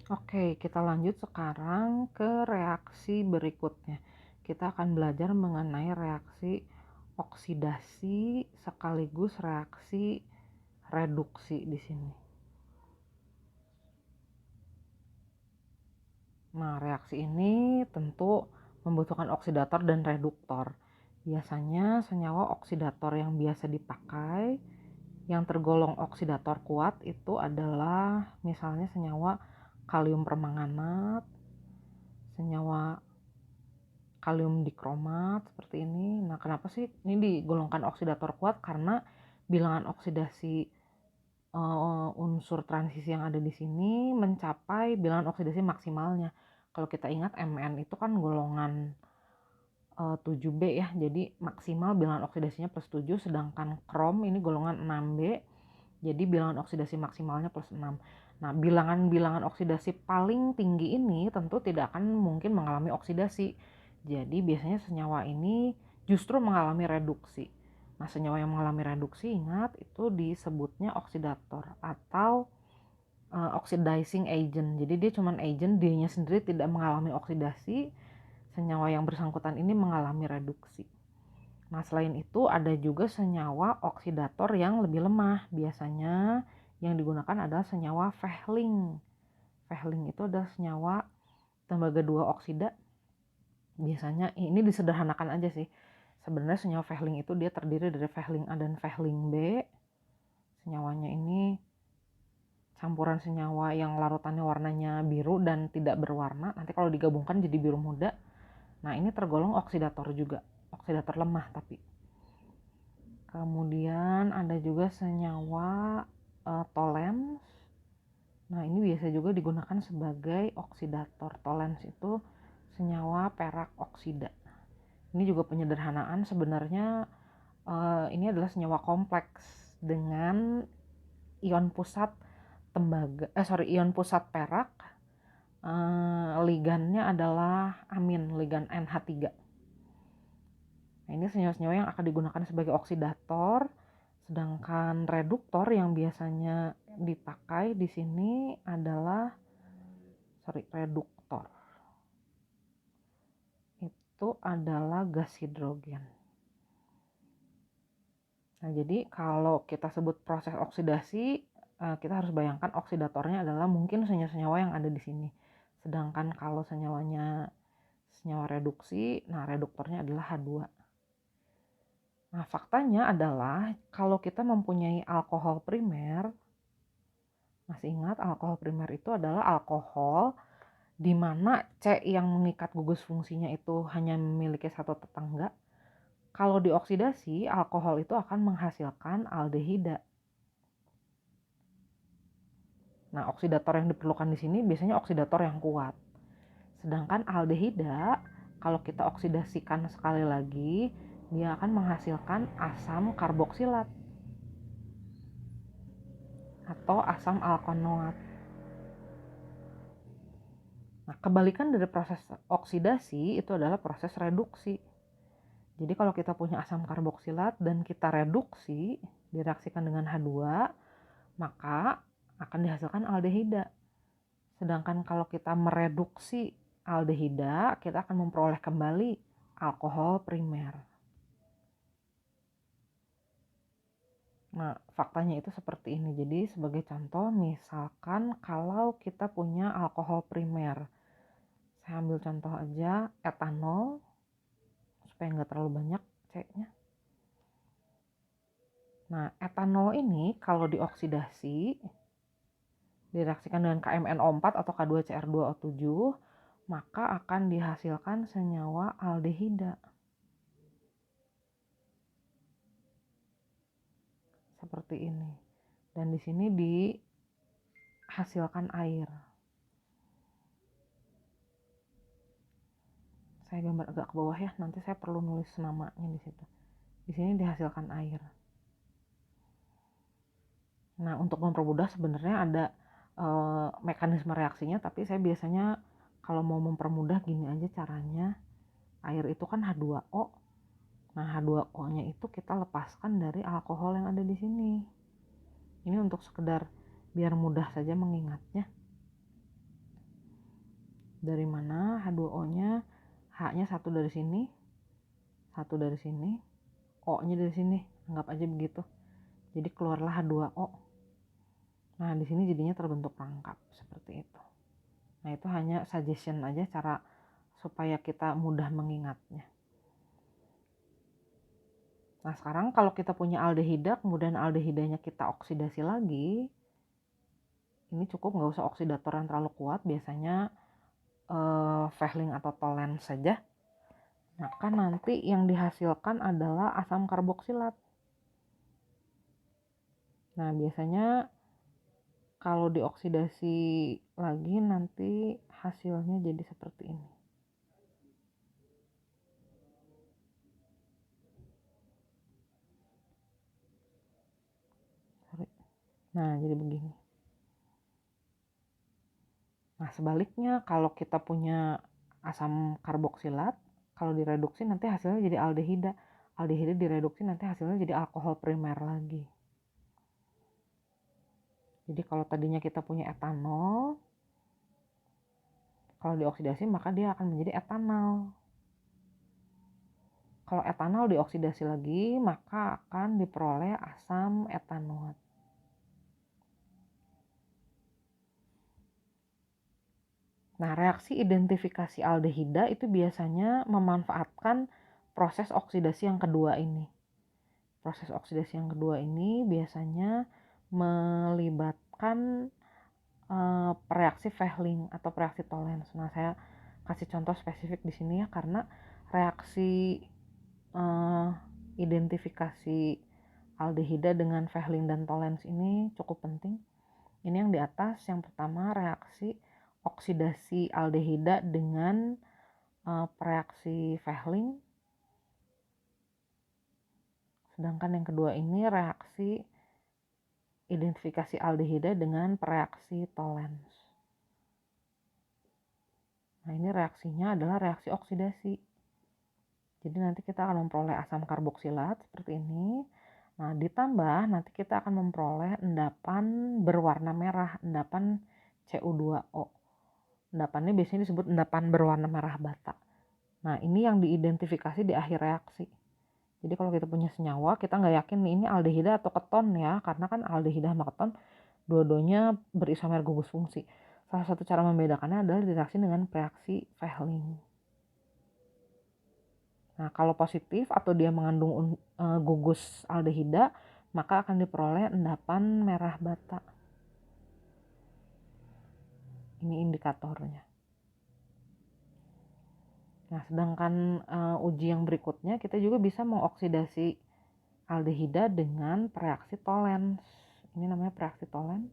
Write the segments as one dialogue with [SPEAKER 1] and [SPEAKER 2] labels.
[SPEAKER 1] Oke, kita lanjut sekarang ke reaksi berikutnya. Kita akan belajar mengenai reaksi oksidasi sekaligus reaksi reduksi di sini. Nah, reaksi ini tentu membutuhkan oksidator dan reduktor. Biasanya senyawa oksidator yang biasa dipakai, yang tergolong oksidator kuat itu adalah misalnya senyawa kalium permanganat, senyawa kalium dikromat seperti ini. Nah, kenapa sih ini digolongkan oksidator kuat? Karena bilangan oksidasi unsur transisi yang ada di sini mencapai bilangan oksidasi maksimalnya. Kalau kita ingat Mn itu kan golongan 7B ya, jadi maksimal bilangan oksidasinya plus 7, sedangkan krom ini golongan 6B, jadi bilangan oksidasi maksimalnya plus 6. Nah, bilangan-bilangan oksidasi paling tinggi ini tentu tidak akan mungkin mengalami oksidasi. Jadi biasanya senyawa ini justru mengalami reduksi. Nah, senyawa yang mengalami reduksi ingat itu disebutnya oksidator atau oxidizing agent. Jadi dia cuma agent, dianya sendiri tidak mengalami oksidasi. Senyawa yang bersangkutan ini mengalami reduksi. Nah, selain itu ada juga senyawa oksidator yang lebih lemah. Biasanya yang digunakan adalah senyawa Fehling. Fehling itu adalah senyawa tembaga 2 oksida. Biasanya ini disederhanakan aja sih. Sebenarnya senyawa Fehling itu dia terdiri dari Fehling A dan Fehling B. Senyawanya ini campuran senyawa yang larutannya warnanya biru dan tidak berwarna. Nanti kalau digabungkan jadi biru muda. Nah, ini tergolong oksidator juga. Oksidator lemah tapi. Kemudian ada juga senyawa tolens. Nah, ini biasa juga digunakan sebagai oksidator. Tolens itu senyawa perak oksida. Ini juga penyederhanaan, sebenarnya ini adalah senyawa kompleks dengan ion pusat ion pusat perak. Ligannya adalah amin, ligan NH3. Nah, ini senyawa-senyawa yang akan digunakan sebagai oksidator, sedangkan reduktor yang biasanya dipakai di sini adalah reduktor. Itu adalah gas hidrogen. Nah, jadi kalau kita sebut proses oksidasi, kita harus bayangkan oksidatornya adalah mungkin senyawa-senyawa yang ada di sini. Sedangkan kalau senyawa reduksi, nah reduktornya adalah H2. Nah, faktanya adalah kalau kita mempunyai alkohol primer, masih ingat alkohol primer itu adalah alkohol di mana C yang mengikat gugus fungsinya itu hanya memiliki satu tetangga. Kalau dioksidasi, alkohol itu akan menghasilkan aldehida. Nah, oksidator yang diperlukan di sini biasanya oksidator yang kuat. Sedangkan aldehida, kalau kita oksidasikan sekali lagi, dia akan menghasilkan asam karboksilat atau asam alkonoat. Nah, kebalikan dari proses oksidasi itu adalah proses reduksi. Jadi kalau kita punya asam karboksilat dan kita reduksi, direaksikan dengan H2, maka akan dihasilkan aldehida. Sedangkan kalau kita mereduksi aldehida, kita akan memperoleh kembali alkohol primer. Nah, faktanya itu seperti ini. Jadi sebagai contoh, misalkan kalau kita punya alkohol primer, saya ambil contoh aja etanol, supaya nggak terlalu banyak C-nya. Nah, etanol ini kalau dioksidasi, direaksikan dengan KMNO4 atau K2CR2O7, maka akan dihasilkan senyawa aldehida. Seperti ini. Dan di sini dihasilkan air. Saya gambar agak ke bawah ya, nanti saya perlu nulis namanya di situ. Di sini dihasilkan air. Nah, untuk mempermudah sebenarnya ada mekanisme reaksinya, tapi saya biasanya kalau mau mempermudah gini aja caranya. Air itu kan H2O. Nah, H2O-nya itu kita lepaskan dari alkohol yang ada di sini. Ini untuk sekedar biar mudah saja mengingatnya. Dari mana H2O-nya? H-nya satu dari sini, O-nya dari sini, anggap aja begitu. Jadi keluarlah H2O. Nah, di sini jadinya terbentuk rangkap seperti itu. Nah, itu hanya suggestion aja cara supaya kita mudah mengingatnya. Nah, sekarang kalau kita punya aldehida, kemudian aldehidanya kita oksidasi lagi, ini cukup, nggak usah oksidator yang terlalu kuat, biasanya Fehling atau Tollens saja. Maka nanti yang dihasilkan adalah asam karboksilat. Nah, biasanya kalau dioksidasi lagi nanti hasilnya jadi seperti ini. Nah, jadi begini. Nah, sebaliknya kalau kita punya asam karboksilat, kalau direduksi nanti hasilnya jadi aldehida. Aldehida direduksi nanti hasilnya jadi alkohol primer lagi. Jadi kalau tadinya kita punya etanol, kalau dioksidasi maka dia akan menjadi etanal. Kalau etanol dioksidasi lagi, maka akan diperoleh asam etanoat. Nah, reaksi identifikasi aldehida itu biasanya memanfaatkan proses oksidasi yang kedua ini. Proses oksidasi yang kedua ini biasanya melibatkan reaksi Fehling atau reaksi Tollens. Nah, saya kasih contoh spesifik di sini ya, karena reaksi identifikasi aldehida dengan Fehling dan Tollens ini cukup penting. Ini yang di atas, yang pertama reaksi oksidasi aldehida dengan reaksi Fehling. Sedangkan yang kedua ini reaksi identifikasi aldehida dengan reaksi Tollens. Nah, ini reaksinya adalah reaksi oksidasi. Jadi nanti kita akan memperoleh asam karboksilat seperti ini. Nah, ditambah nanti kita akan memperoleh endapan berwarna merah, endapan Cu2O. Endapannya biasanya disebut endapan berwarna merah bata. Nah, ini yang diidentifikasi di akhir reaksi. Jadi kalau kita punya senyawa, kita nggak yakin nih ini aldehida atau keton ya, karena kan aldehida sama keton dua-duanya berisomer gugus fungsi. Salah satu cara membedakannya adalah direaksi dengan reaksi Fehling. Nah, kalau positif atau dia mengandung gugus aldehida, maka akan diperoleh endapan merah bata. Ini indikatornya. Nah, sedangkan uji yang berikutnya kita juga bisa mengoksidasi aldehida dengan reaksi Tollens. Ini namanya reaksi Tollens.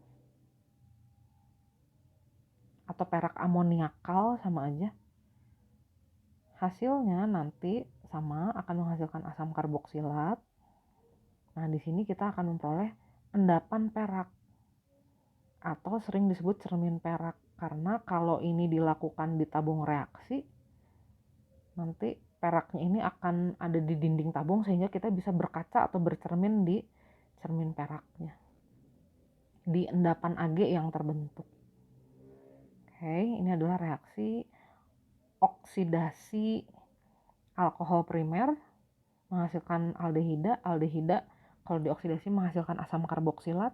[SPEAKER 1] Atau perak amoniakal sama aja. Hasilnya nanti sama, akan menghasilkan asam karboksilat. Nah, di sini kita akan memperoleh endapan perak atau sering disebut cermin perak, karena kalau ini dilakukan di tabung reaksi, nanti peraknya ini akan ada di dinding tabung sehingga kita bisa berkaca atau bercermin di cermin peraknya, di endapan Ag yang terbentuk. Oke, ini adalah reaksi oksidasi alkohol primer menghasilkan aldehida. Aldehida kalau dioksidasi menghasilkan asam karboksilat.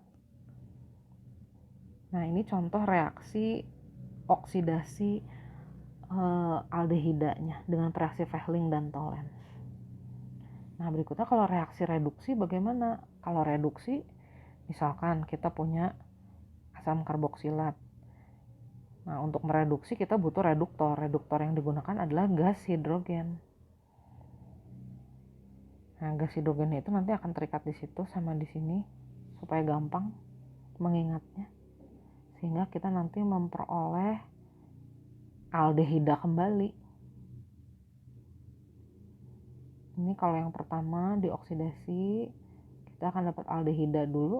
[SPEAKER 1] Nah, ini contoh reaksi oksidasi aldehidanya dengan reaksi Fehling dan Tollens. Nah, berikutnya kalau reaksi reduksi bagaimana? Kalau reduksi, misalkan kita punya asam karboksilat. Nah, untuk mereduksi kita butuh reduktor. Reduktor yang digunakan adalah gas hidrogen. Nah, gas hidrogen itu nanti akan terikat di situ sama di sini supaya gampang mengingatnya. Sehingga kita nanti memperoleh aldehida kembali. Ini kalau yang pertama dioksidasi, kita akan dapat aldehida dulu.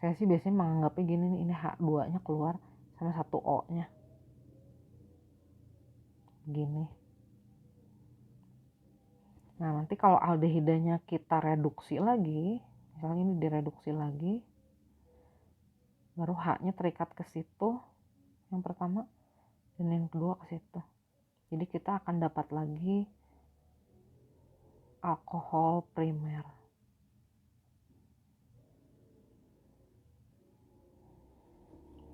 [SPEAKER 1] Saya sih biasanya menganggapnya gini nih, ini H2-nya keluar sama satu O-nya. Gini. Nah, nanti kalau aldehidanya kita reduksi lagi, misalnya ini direduksi lagi. baru H-nya terikat ke situ yang pertama, dan yang kedua ke situ. Jadi kita akan dapat lagi alkohol primer.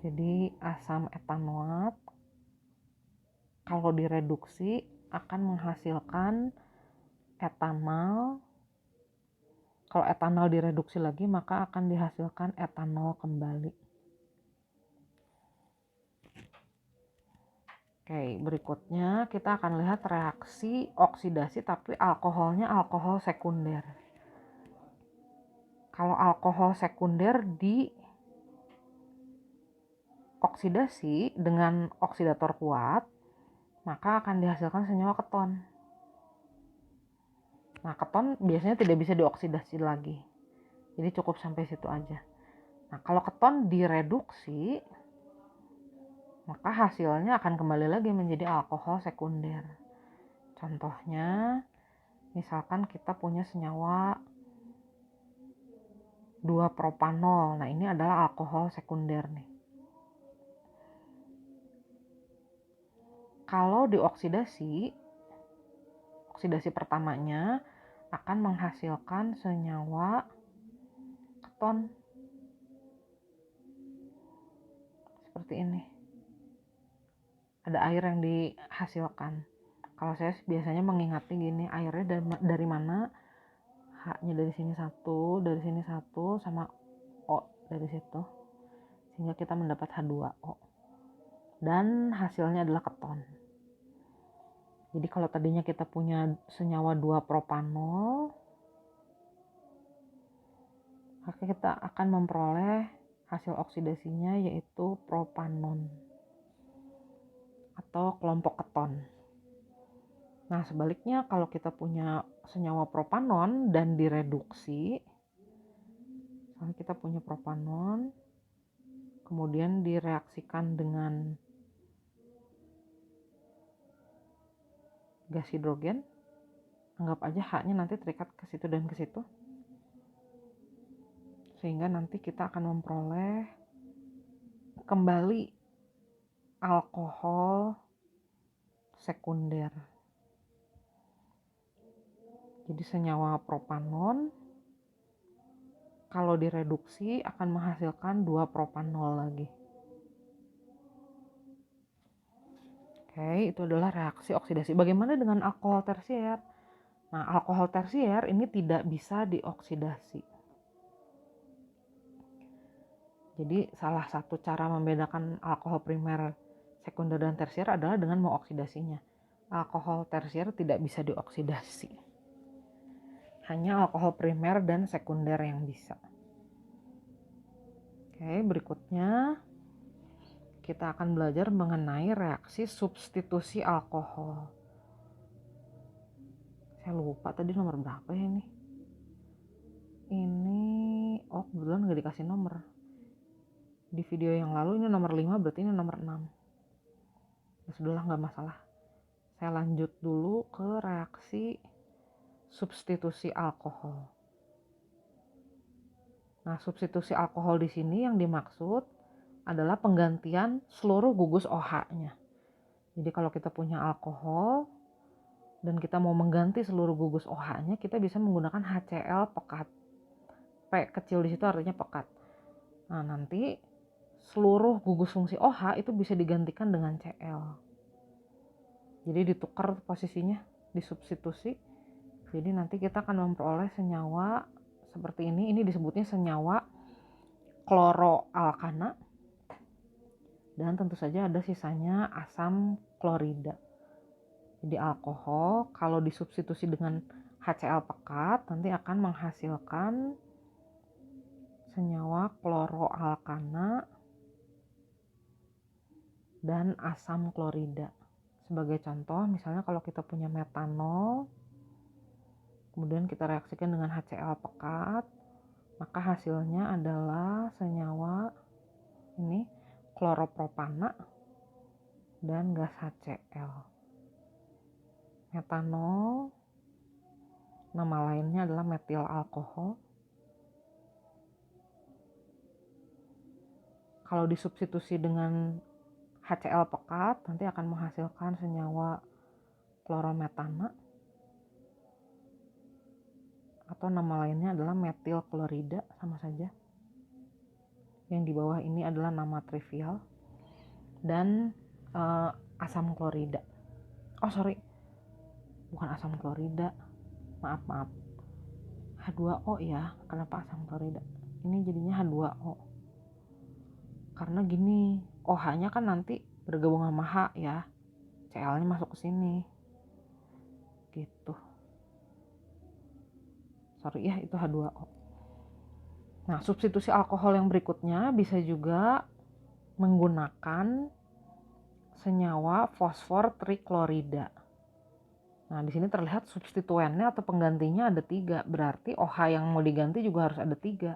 [SPEAKER 1] Jadi asam etanoat kalau direduksi akan menghasilkan etanol. Kalau etanol direduksi lagi maka akan dihasilkan etanol kembali. Oke, berikutnya kita akan lihat reaksi oksidasi tapi alkoholnya alkohol sekunder. Kalau alkohol sekunder dioksidasi dengan oksidator kuat, maka akan dihasilkan senyawa keton. Nah, keton biasanya tidak bisa dioksidasi lagi. Jadi cukup sampai situ aja. Nah, kalau keton direduksi, maka hasilnya akan kembali lagi menjadi alkohol sekunder. Contohnya, misalkan kita punya senyawa 2-propanol. Nah, ini adalah alkohol sekunder nih. Kalau dioksidasi, oksidasi pertamanya akan menghasilkan senyawa keton. Seperti ini. Ada air yang dihasilkan. Kalau saya biasanya mengingati gini, airnya dari mana? H-nya dari sini satu, dari sini satu, sama O dari situ. Sehingga kita mendapat H2O. Dan hasilnya adalah keton. Jadi kalau tadinya kita punya senyawa 2-propanol, maka kita akan memperoleh hasil oksidasinya yaitu propanon atau kelompok keton. Nah, sebaliknya kalau kita punya senyawa propanon dan direduksi, misalnya kita punya propanon, kemudian direaksikan dengan gas hidrogen, anggap aja H-nya nanti terikat ke situ dan ke situ, sehingga nanti kita akan memperoleh kembali alkohol sekunder. Jadi senyawa propanon kalau direduksi akan menghasilkan 2-propanol lagi. Oke, itu adalah reaksi oksidasi. Bagaimana dengan alkohol tersier? Nah, alkohol tersier ini tidak bisa dioksidasi. Jadi salah satu cara membedakan alkohol primer, sekunder, dan tersier adalah dengan mengoksidasinya. Alkohol tersier tidak bisa dioksidasi. Hanya alkohol primer dan sekunder yang bisa. Oke, berikutnya kita akan belajar mengenai reaksi substitusi alkohol. Saya lupa tadi nomor berapa ya ini. Oh kebetulan gak dikasih nomor. Di video yang lalu ini nomor 5, berarti ini nomor 6. Ya sudahlah, gak masalah. Saya lanjut dulu ke reaksi substitusi alkohol. Nah, substitusi alkohol di sini yang dimaksud adalah penggantian seluruh gugus OH-nya. Jadi kalau kita punya alkohol dan kita mau mengganti seluruh gugus OH-nya, kita bisa menggunakan HCl pekat. P kecil di situ artinya pekat. Nah, nanti seluruh gugus fungsi OH itu bisa digantikan dengan Cl. Jadi ditukar posisinya, disubstitusi. Jadi nanti kita akan memperoleh senyawa seperti ini. Ini disebutnya senyawa kloroalkana. Dan tentu saja ada sisanya asam klorida. Jadi alkohol kalau disubstitusi dengan HCl pekat nanti akan menghasilkan senyawa kloroalkana dan asam klorida. Sebagai contoh, misalnya kalau kita punya metanol, kemudian kita reaksikan dengan HCl pekat, maka hasilnya adalah senyawa ini kloropropana dan gas HCl. Metanol, nama lainnya adalah metil alkohol. Kalau disubstitusi dengan HCl pekat nanti akan menghasilkan senyawa klorometana atau nama lainnya adalah metil klorida, sama saja. Yang di bawah ini adalah nama trivial dan asam klorida. Bukan asam klorida, maaf, H2O ya. Kenapa asam klorida? Ini jadinya H2O karena gini, OH-nya kan nanti bergabung sama H ya, Cl-nya masuk ke sini gitu. Sorry ya, itu H2O. Nah, substitusi alkohol yang berikutnya bisa juga menggunakan senyawa fosfor triklorida. Nah, di sini terlihat substituennya atau penggantinya ada 3. Berarti OH yang mau diganti juga harus ada 3.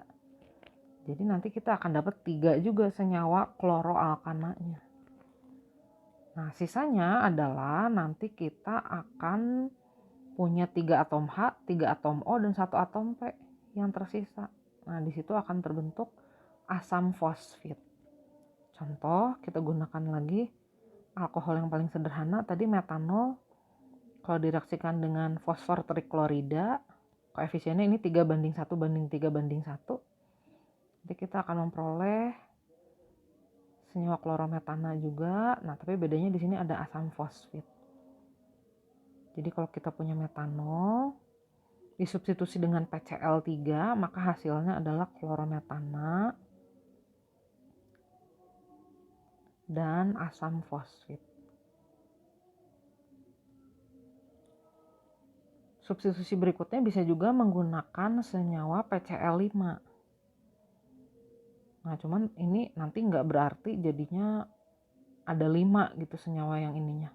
[SPEAKER 1] Jadi nanti kita akan dapat 3 juga senyawa kloroalkananya. Nah, sisanya adalah nanti kita akan punya 3 atom H, 3 atom O, dan 1 atom P yang tersisa. Nah, di situ akan terbentuk asam fosfit. Contoh, kita gunakan lagi alkohol yang paling sederhana tadi, metanol. Kalau direaksikan dengan fosfor triklorida, koefisiennya ini 3:1:3:1. Jadi kita akan memperoleh senyawa klorometana juga. Nah, tapi bedanya di sini ada asam fosfit. Jadi kalau kita punya metanol disubstitusi dengan PCl3, maka hasilnya adalah klorometana dan asam fosfit. Substitusi berikutnya bisa juga menggunakan senyawa PCl5. Nah, cuman ini nanti nggak berarti jadinya ada 5 gitu senyawa yang ininya.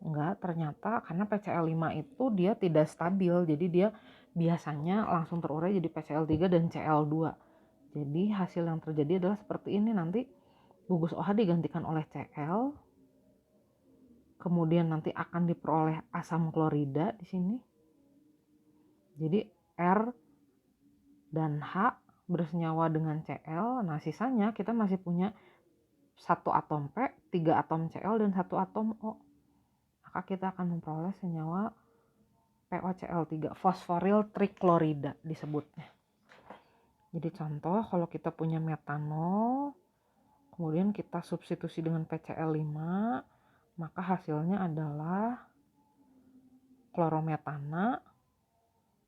[SPEAKER 1] Enggak, ternyata karena PCl5 itu dia tidak stabil, jadi dia biasanya langsung terurai jadi PCl3 dan Cl2. Jadi hasil yang terjadi adalah seperti ini, nanti gugus OH digantikan oleh Cl, kemudian nanti akan diperoleh asam klorida di sini. Jadi R dan H bersenyawa dengan Cl. Nah, sisanya kita masih punya 1 atom P, 3 atom Cl, dan 1 atom O. Maka kita akan memperoleh senyawa POCl3, fosforil triklorida disebutnya. Jadi contoh, kalau kita punya metanol, kemudian kita substitusi dengan PCl5, maka hasilnya adalah klorometana,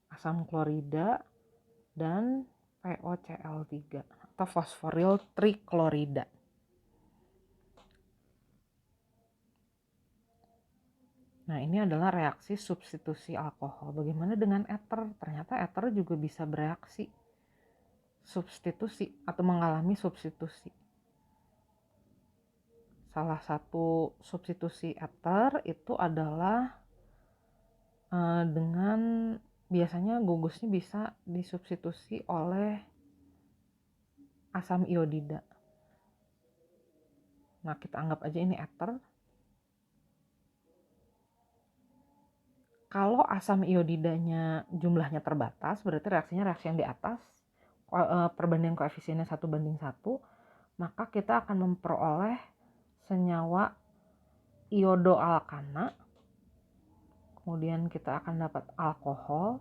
[SPEAKER 1] asam klorida, dan POCl3 atau fosforil triklorida. Nah, ini adalah reaksi substitusi alkohol. Bagaimana dengan eter? Ternyata eter juga bisa bereaksi substitusi atau mengalami substitusi. Salah satu substitusi eter itu adalah dengan biasanya gugusnya bisa disubstitusi oleh asam iodida. Nah, kita anggap aja ini eter. Kalau asam iodidanya jumlahnya terbatas, berarti reaksinya reaksi yang di atas, perbandingan koefisiennya 1:1, maka kita akan memperoleh senyawa iodoalkana. Kemudian kita akan dapat alkohol,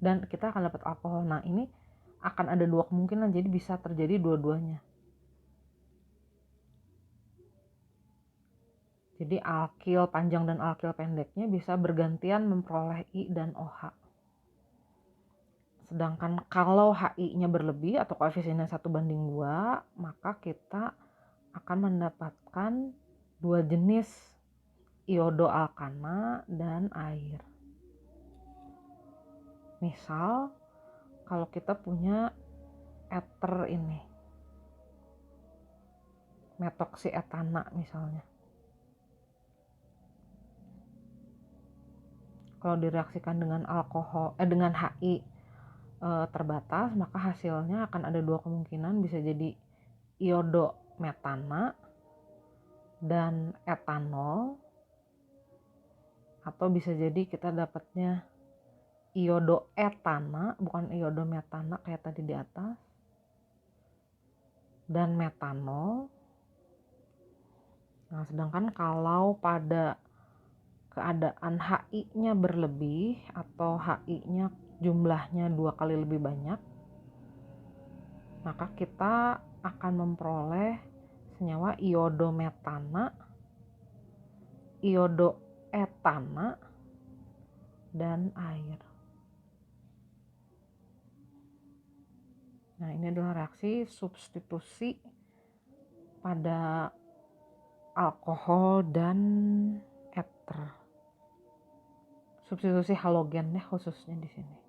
[SPEAKER 1] dan kita akan dapat alkohol. Nah, ini akan ada 2 kemungkinan, jadi bisa terjadi dua-duanya. Jadi alkil panjang dan alkil pendeknya bisa bergantian memperoleh I dan OH. Sedangkan kalau HI-nya berlebih atau koefisiennya 1:2, maka kita akan mendapatkan 2 jenis iodoalkana dan air. Misal kalau kita punya eter ini, metoksietana misalnya. Kalau direaksikan dengan dengan HI terbatas, maka hasilnya akan ada 2 kemungkinan, bisa jadi iodometana dan etanol, atau bisa jadi kita dapatnya iodoetana, bukan iodometana kayak tadi di atas. dan metanol. Nah, sedangkan kalau pada keadaan HI-nya berlebih atau HI-nya jumlahnya 2 kali lebih banyak, maka kita akan memperoleh senyawa iodometana, iodoetana, dan air. Nah, ini adalah reaksi substitusi pada alkohol dan ether. Substitusi halogen ya khususnya di sini.